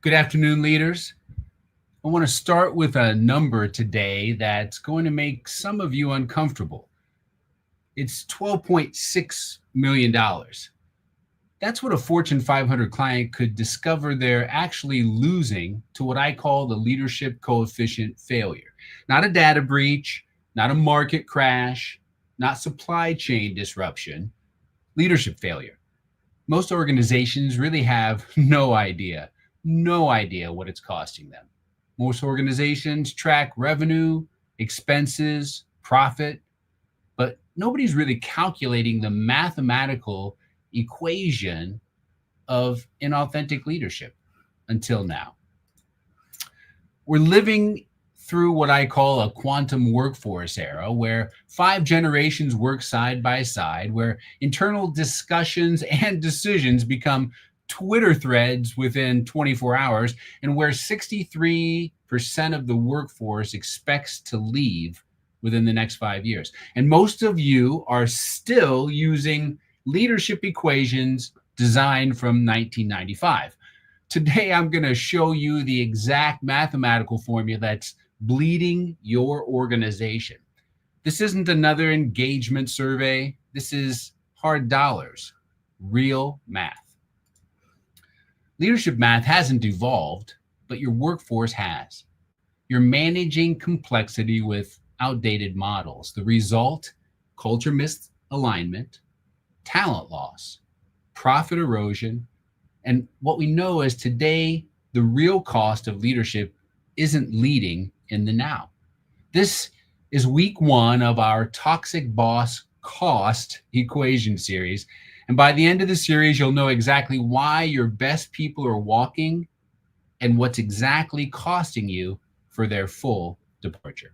Good afternoon, leaders. I want to start with a number today that's going to make some of you uncomfortable. It's $12.6 million. That's what a Fortune 500 client could discover they're actually losing to what I call the leadership coefficient failure. Not a data breach, not a market crash, not supply chain disruption, leadership failure. Most organizations really have no idea what it's costing them. Most organizations track revenue, expenses, profit, but nobody's really calculating the mathematical equation of inauthentic leadership until now. We're living through what I call a quantum workforce era where 5 generations work side by side, where internal discussions and decisions become Twitter threads within 24 hours, and where 63% of the workforce expects to leave within the next 5 years. And most of you are still using leadership equations designed from 1995. Today, I'm going to show you the exact mathematical formula that's bleeding your organization. This isn't another engagement survey. This is hard dollars, real math. Leadership math hasn't evolved, but your workforce has. You're managing complexity with outdated models. The result, culture misalignment, talent loss, profit erosion, and what we know is today, the real cost of leadership isn't leading in the now. This is week 1 of our Toxic Boss Cost Equation series. And by the end of the series, you'll know exactly why your best people are walking and what's exactly costing you for their full departure.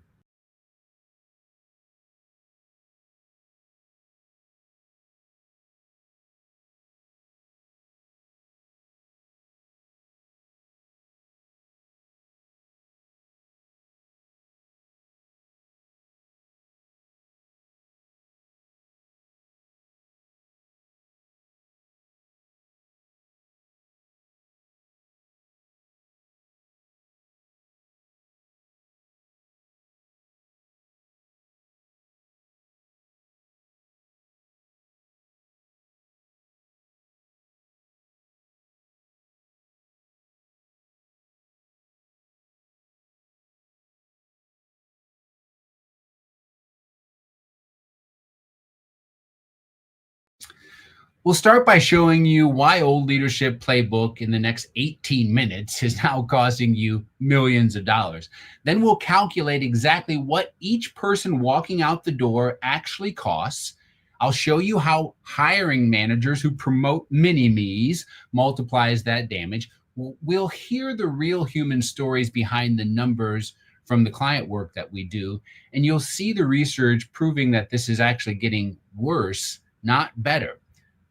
We'll start by showing you why old leadership playbook in the next 18 minutes is now costing you millions of dollars. Then we'll calculate exactly what each person walking out the door actually costs. I'll show you how hiring managers who promote mini-me's multiplies that damage. We'll hear the real human stories behind the numbers from the client work that we do, and you'll see the research proving that this is actually getting worse, not better.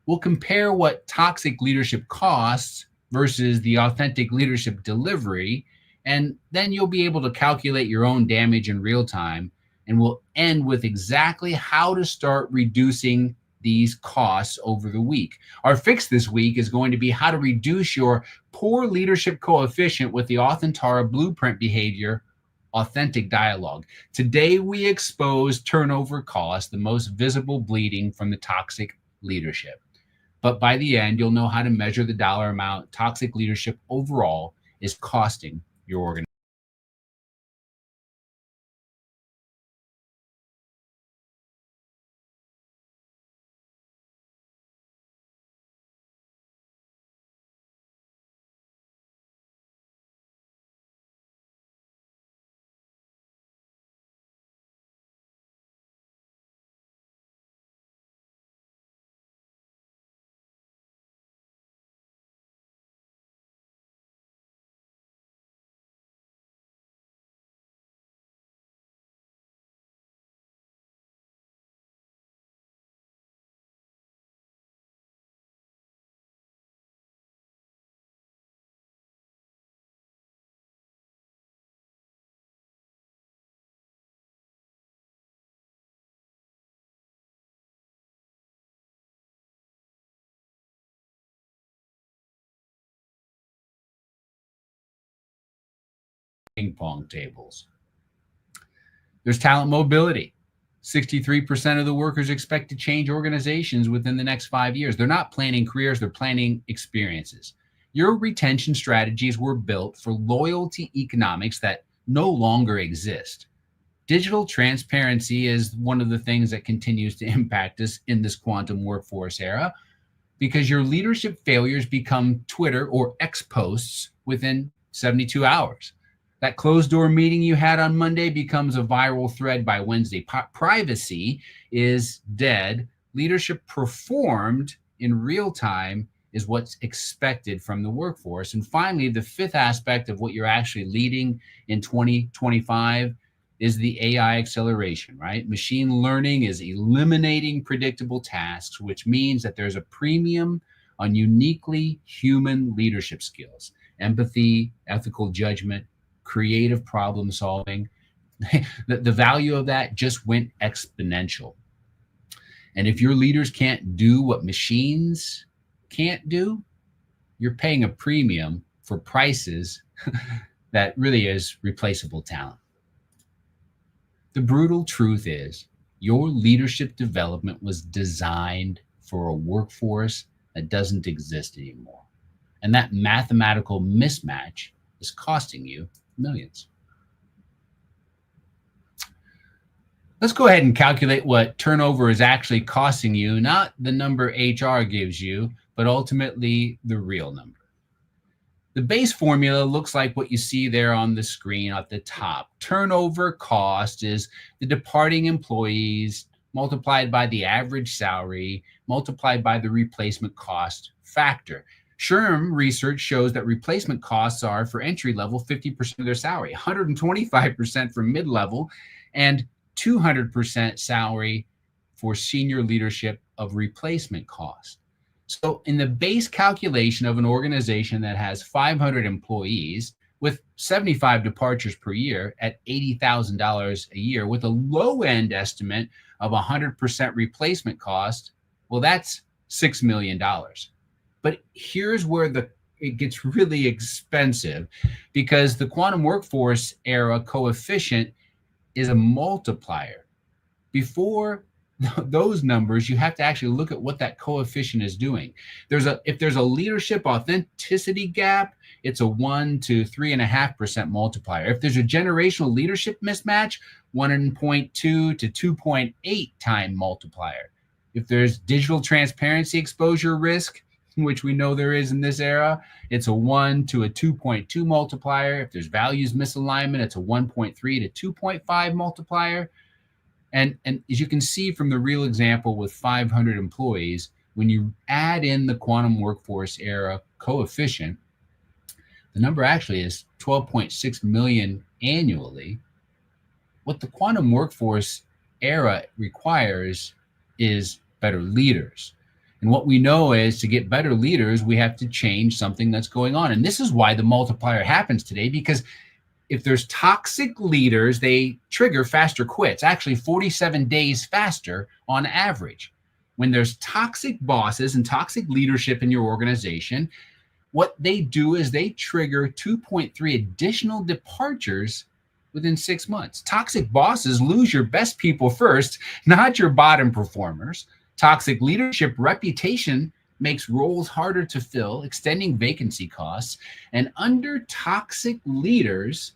We'll compare what toxic leadership costs versus the authentic leadership delivery, and then you'll be able to calculate your own damage in real time. And we'll end with exactly how to start reducing these costs over the week. Our fix this week is going to be how to reduce your poor leadership coefficient with the Authentara blueprint behavior, authentic dialogue. Today, we expose turnover costs, the most visible bleeding from the toxic leadership. But by the end, you'll know how to measure the dollar amount toxic leadership overall is costing your organization. ping pong tables. There's talent mobility. 63% of the workers expect to change organizations within the next 5 years. They're not planning careers, they're planning experiences. Your retention strategies were built for loyalty economics that no longer exist. Digital transparency is one of the things that continues to impact us in this quantum workforce era, because your leadership failures become Twitter or X posts within 72 hours. That closed door meeting you had on Monday becomes a viral thread by Wednesday. Privacy is dead. Leadership performed in real time is what's expected from the workforce. And finally, the fifth aspect of what you're actually leading in 2025 is the AI acceleration, right? Machine learning is eliminating predictable tasks, which means that there's a premium on uniquely human leadership skills, empathy, ethical judgment, creative problem solving. The value of that just went exponential. And if your leaders can't do what machines can't do, you're paying a premium for prices that really is replaceable talent. The brutal truth is your leadership development was designed for a workforce that doesn't exist anymore. And that mathematical mismatch is costing you millions. Let's go ahead and calculate what turnover is actually costing you, not the number HR gives you, but ultimately the real number. The base formula looks like what you see there on the screen at the top. Turnover cost is the departing employees multiplied by the average salary multiplied by the replacement cost factor. SHRM research shows that replacement costs are for entry level 50% of their salary, 125% for mid-level, and 200% salary for senior leadership of replacement cost. So in the base calculation of an organization that has 500 employees with 75 departures per year at $80,000 a year with a low end estimate of 100% replacement cost, well, that's $6 million. But here's where it gets really expensive, because the quantum workforce era coefficient is a multiplier. Before those numbers, you have to actually look at what that coefficient is doing. If there's a leadership authenticity gap, it's a 1 to 3.5% multiplier. If there's a generational leadership mismatch, 1.2 to 2.8 time multiplier. If there's digital transparency exposure risk, which we know there is in this era, it's a 1 to a 2.2 multiplier. If there's values misalignment, it's a 1.3 to 2.5 multiplier. And as you can see from the real example with 500 employees, when you add in the quantum workforce era coefficient, the number actually is 12.6 million annually. What the quantum workforce era requires is better leaders. And what we know is to get better leaders, we have to change something that's going on. And this is why the multiplier happens today, because if there's toxic leaders, they trigger faster quits, actually 47 days faster on average. When there's toxic bosses and toxic leadership in your organization, what they do is they trigger 2.3 additional departures within 6 months. Toxic bosses lose your best people first, not your bottom performers. Toxic leadership reputation makes roles harder to fill, extending vacancy costs. And under toxic leaders,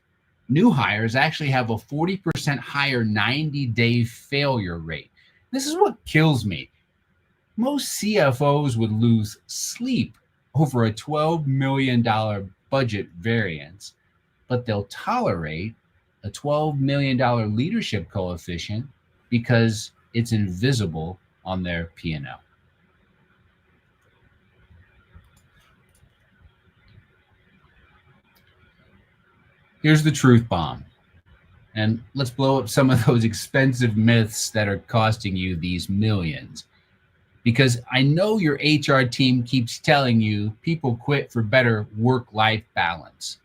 new hires actually have a 40% higher 90-day failure rate. This is what kills me. Most CFOs would lose sleep over a $12 million budget variance, but they'll tolerate a $12 million leadership coefficient because it's invisible on their P&L. Here's the truth bomb. And let's blow up some of those expensive myths that are costing you these millions. Because I know your HR team keeps telling you people quit for better work-life balance.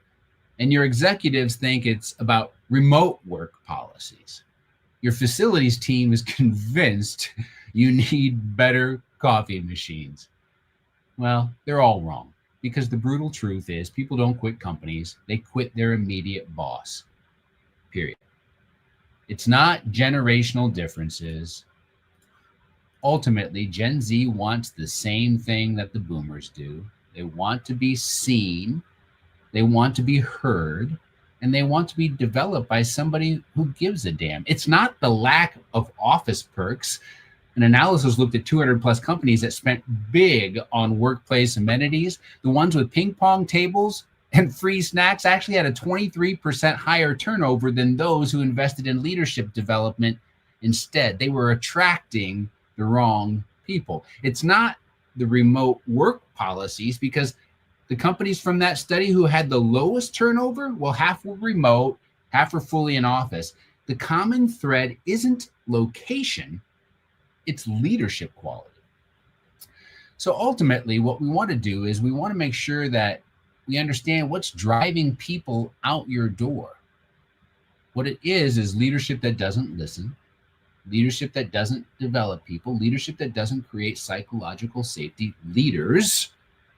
And your executives think it's about remote work policies. Your facilities team is convinced you need better coffee machines. Well, they're all wrong. Because the brutal truth is people don't quit companies, they quit their immediate boss, period. It's not generational differences. Ultimately, Gen Z wants the same thing that the boomers do. They want to be seen, they want to be heard, and they want to be developed by somebody who gives a damn. It's not the lack of office perks. An analysis looked at 200 plus companies that spent big on workplace amenities. The ones with ping pong tables and free snacks actually had a 23% higher turnover than those who invested in leadership development instead. They were attracting the wrong people. It's not the remote work policies, because the companies from that study who had the lowest turnover, well, half were remote, half were fully in office. The common thread isn't location, it's leadership quality. So ultimately, what we want to do is we want to make sure that we understand what's driving people out your door. What it is leadership that doesn't listen, leadership that doesn't develop people, leadership that doesn't create psychological safety, leaders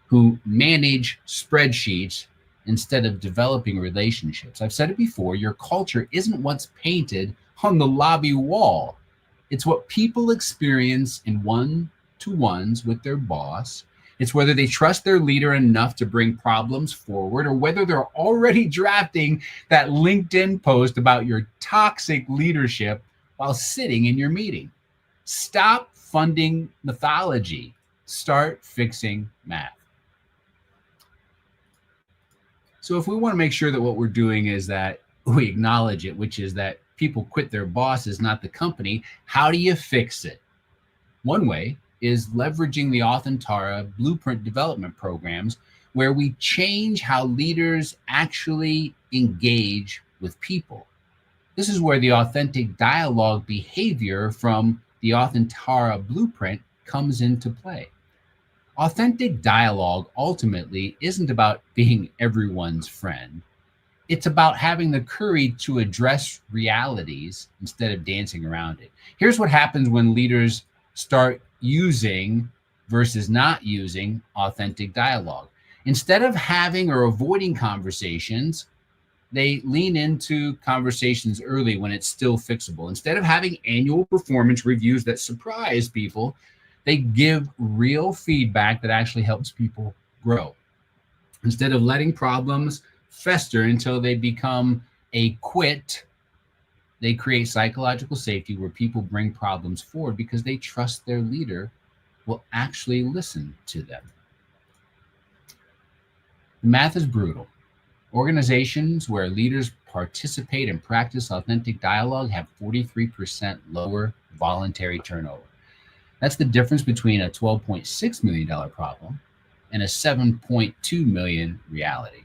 who manage spreadsheets instead of developing relationships. I've said it before, your culture isn't what's painted on the lobby wall. It's what people experience in one-to-ones with their boss. It's whether they trust their leader enough to bring problems forward, or whether they're already drafting that LinkedIn post about your toxic leadership while sitting in your meeting. Stop funding mythology. Start fixing math. So if we want to make sure that what we're doing is that we acknowledge it, which is that people quit their bosses, not the company, how do you fix it? One way is leveraging the Authentara blueprint development programs, where we change how leaders actually engage with people. This is where the authentic dialogue behavior from the Authentara blueprint comes into play. Authentic dialogue ultimately isn't about being everyone's friend. It's about having the courage to address realities instead of dancing around it. Here's what happens when leaders start using versus not using authentic dialogue. Instead of having or avoiding conversations, they lean into conversations early when it's still fixable. Instead of having annual performance reviews that surprise people, they give real feedback that actually helps people grow. Instead of letting problems fester until they become a quit, they create psychological safety where people bring problems forward because they trust their leader will actually listen to them. The math is brutal. Organizations where leaders participate and practice authentic dialogue have 43% lower voluntary turnover. That's the difference between a $12.6 million problem and a $7.2 million reality.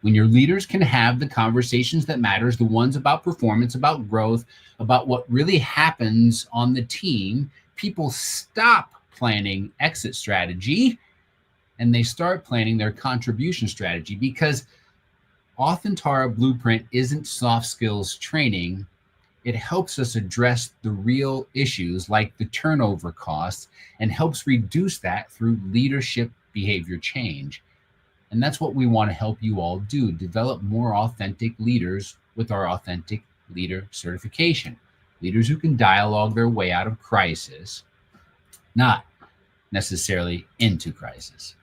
When your leaders can have the conversations that matters, the ones about performance, about growth, about what really happens on the team, people stop planning exit strategy and they start planning their contribution strategy, because Authentara Blueprint isn't soft skills training. It helps us address the real issues like the turnover costs and helps reduce that through leadership behavior change. And that's what we want to help you all do, develop more authentic leaders with our authentic leader certification. Leaders who can dialogue their way out of crisis, not necessarily into crisis.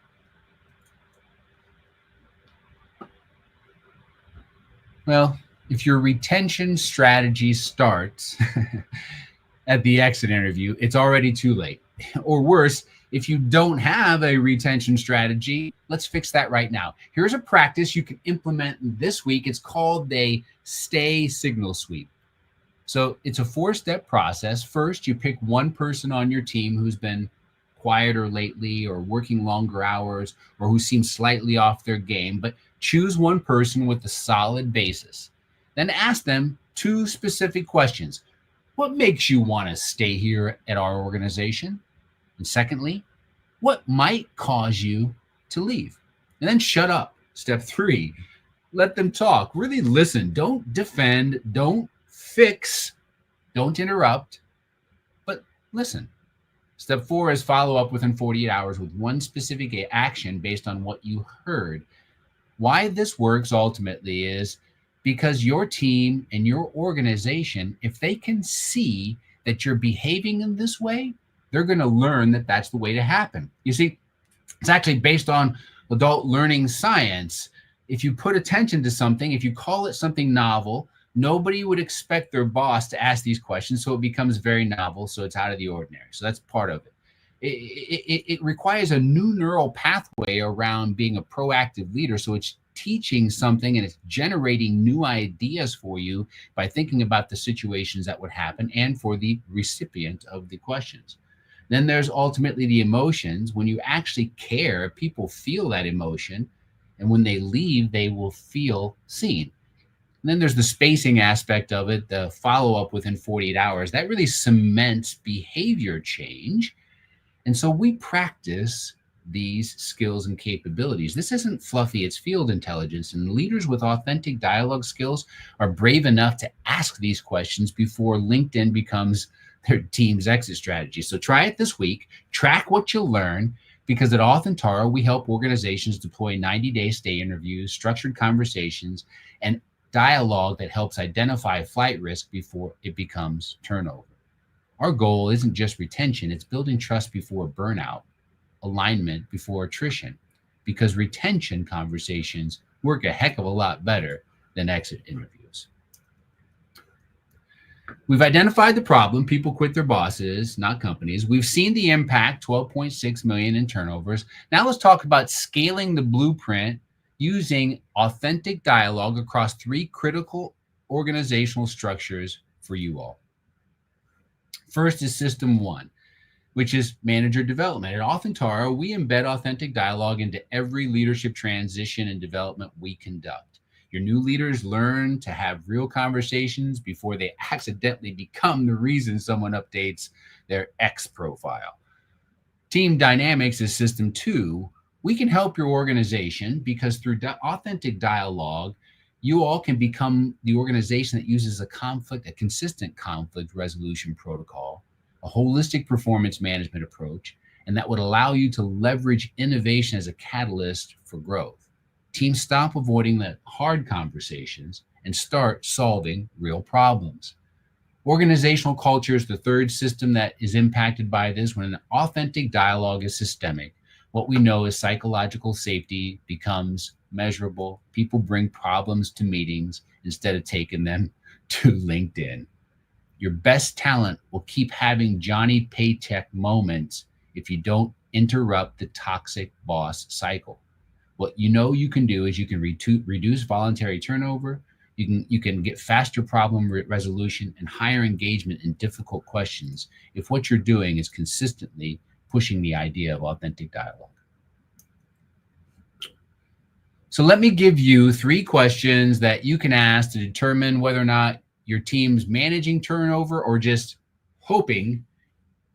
Well, if your retention strategy starts at the exit interview, it's already too late. Or worse, if you don't have a retention strategy, let's fix that right now. Here's a practice you can implement this week. It's called a stay signal sweep. So it's a 4-step process. First, you pick one person on your team who's been quieter lately or working longer hours or who seems slightly off their game, but choose one person with a solid basis. Then ask them 2 specific questions. What makes you want to stay here at our organization? And secondly, what might cause you to leave? And then shut up. Step 3, let them talk. Really listen. Don't defend. Don't fix. Don't interrupt. But listen. Step 4 is follow up within 48 hours with one specific action based on what you heard. Why this works ultimately is because your team and your organization, if they can see that you're behaving in this way, they're going to learn that that's the way to happen. You see, it's actually based on adult learning science. If you put attention to something, if you call it something novel, nobody would expect their boss to ask these questions. So it becomes very novel. So it's out of the ordinary. So that's part of it. It requires a new neural pathway around being a proactive leader. So it's teaching something and it's generating new ideas for you by thinking about the situations that would happen and for the recipient of the questions. Then there's ultimately the emotions. When you actually care, people feel that emotion. And when they leave, they will feel seen. And then there's the spacing aspect of it, the follow up within 48 hours. That really cements behavior change. And so we practice these skills and capabilities. This isn't fluffy, it's field intelligence. And leaders with authentic dialogue skills are brave enough to ask these questions before LinkedIn becomes their team's exit strategy. So try it this week, track what you'll learn, because at Authentara, we help organizations deploy 90-day stay interviews, structured conversations, and dialogue that helps identify flight risk before it becomes turnover. Our goal isn't just retention, it's building trust before burnout, alignment before attrition, because retention conversations work a heck of a lot better than exit interviews. We've identified the problem. People quit their bosses, not companies. We've seen the impact, 12.6 million in turnovers. Now let's talk about scaling the blueprint using authentic dialogue across 3 critical organizational structures for you all. First is system 1, which is manager development. At Authentara, we embed authentic dialogue into every leadership transition and development we conduct. Your new leaders learn to have real conversations before they accidentally become the reason someone updates their X profile. Team dynamics is system 2. We can help your organization because through authentic dialogue, you all can become the organization that uses a consistent conflict resolution protocol, a holistic performance management approach, and that would allow you to leverage innovation as a catalyst for growth. Teams stop avoiding the hard conversations and start solving real problems. Organizational culture is the third system that is impacted by this. When an authentic dialogue is systemic, what we know is psychological safety becomes measurable. People bring problems to meetings instead of taking them to LinkedIn. Your best talent will keep having Johnny Paycheck moments if you don't interrupt the toxic boss cycle. What you can do is you can reduce voluntary turnover, you can get faster problem resolution and higher engagement in difficult questions if what you're doing is consistently pushing the idea of authentic dialogue. So let me give you 3 questions that you can ask to determine whether or not your team's managing turnover or just hoping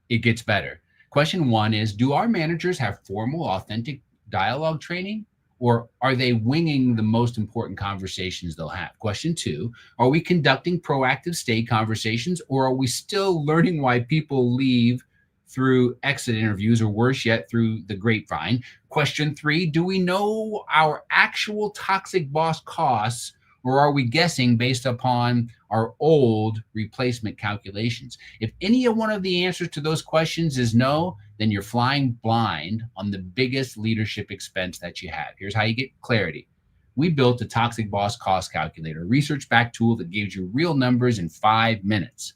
it gets better. Question 1 is, do our managers have formal authentic dialogue training, or are they winging the most important conversations they'll have? Question 2, are we conducting proactive stay conversations, or are we still learning why people leave through exit interviews, or worse yet, through the grapevine? Question 3, do we know our actual toxic boss costs, or are we guessing based upon our old replacement calculations? If any one of the answers to those questions is no, then you're flying blind on the biggest leadership expense that you have. Here's how you get clarity. We built a toxic boss cost calculator, a research-backed tool that gives you real numbers in 5 minutes.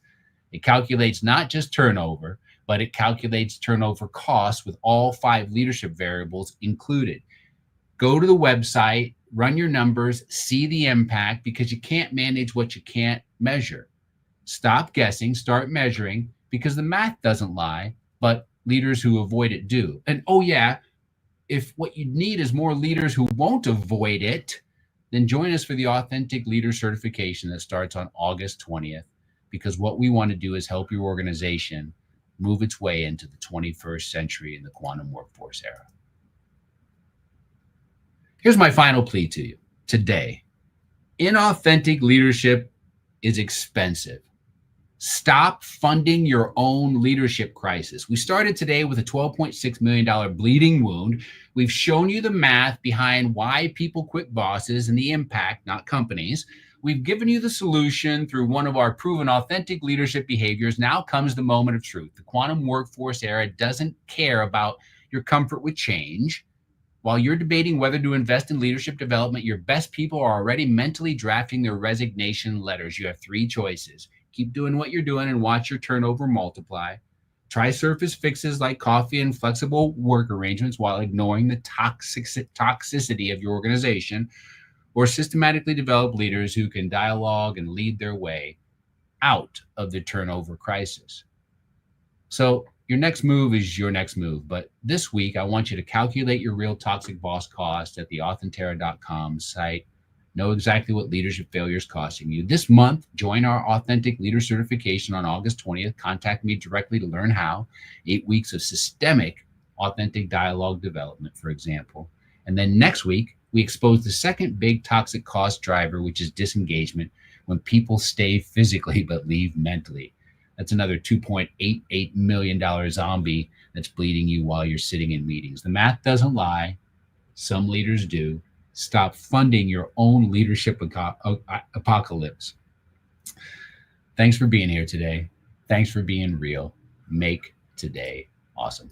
It calculates not just turnover, but it calculates turnover costs with all 5 leadership variables included. Go to the website, run your numbers, see the impact, because you can't manage what you can't measure. Stop guessing, start measuring, because the math doesn't lie, but leaders who avoid it do. And oh yeah, if what you need is more leaders who won't avoid it, then join us for the Authentic Leader Certification that starts on August 20th, because what we want to do is help your organization move its way into the 21st century in the quantum workforce era. Here's my final plea to you today. Inauthentic leadership is expensive. Stop funding your own leadership crisis. We started today with a $12.6 million bleeding wound. We've shown you the math behind why people quit bosses and the impact, not companies. We've given you the solution through one of our proven authentic leadership behaviors. Now comes the moment of truth. The quantum workforce era doesn't care about your comfort with change. While you're debating whether to invest in leadership development, your best people are already mentally drafting their resignation letters. You have three choices. Keep doing what you're doing and watch your turnover multiply. Try surface fixes like coffee and flexible work arrangements while ignoring the toxicity of your organization, or systematically develop leaders who can dialogue and lead their way out of the turnover crisis. So your next move is your next move. But this week, I want you to calculate your real toxic boss cost at the authentara.com site. Know exactly what leadership failure is costing you. This month, join our Authentic Leader Certification on August 20th. Contact me directly to learn how. 8 weeks of systemic authentic dialogue development, for example. And then next week, we expose the second big toxic cost driver, which is disengagement, when people stay physically but leave mentally. That's another $2.88 million zombie that's bleeding you while you're sitting in meetings. The math doesn't lie. Some leaders do. Stop funding your own leadership apocalypse. Thanks for being here today. Thanks for being real. Make today awesome.